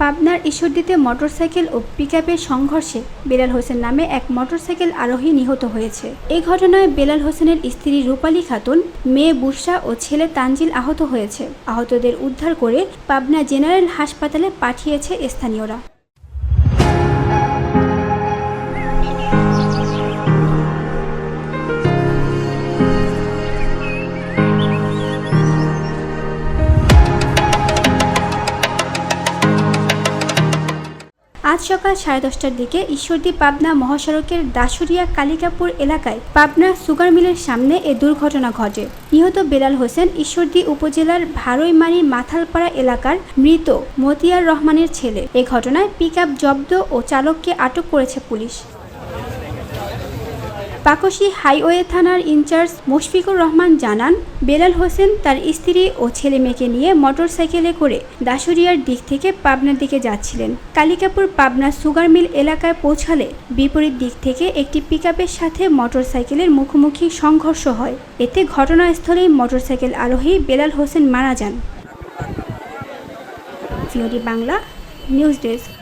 পাবনার ঈশ্বরদীতে মোটরসাইকেল ও পিকআপের সংঘর্ষে বেলাল হোসেন নামে এক মোটরসাইকেল আরোহী নিহত হয়েছে। এই ঘটনায় বেলাল হোসেনের স্ত্রী রূপালী খাতুন, মেয়ে বুশরা ও ছেলে তানজিল আহত হয়েছে। আহতদের উদ্ধার করে পাবনা জেনারেল হাসপাতালে পাঠিয়েছে স্থানীয়রা। আজ সকাল 10:30টার দিকে ঈশ্বরদী পাবনা মহাসড়কের দাসুরিয়া কালিকাপুর এলাকায় পাবনা সুগার মিলের সামনে এ দুর্ঘটনা ঘটে। নিহত বেলাল হোসেন ঈশ্বরদী উপজেলার ভারৈমারি মাথালপাড়া এলাকার মৃত মতিয়ার রহমানের ছেলে। এ ঘটনায় পিকআপ জব্দ ও চালককে আটক করেছে পুলিশ। পাকশী হাইওয়ে থানার ইনচার্জ মুশফিকুর রহমান জানান, বেলাল হোসেন তার স্ত্রী ও ছেলে মেয়েকে নিয়ে মোটরসাইকেলে করে দাসুরিয়ার দিক থেকে পাবনার দিকে যাচ্ছিলেন। কালিকাপুর পাবনা সুগার মিল এলাকায় পৌঁছালে বিপরীত দিক থেকে একটি পিকআপের সাথে মোটরসাইকেলের মুখোমুখি সংঘর্ষ হয়। এতে ঘটনাস্থলেই মোটরসাইকেল আরোহী বেলাল হোসেন মারা যান। Bangla news desk.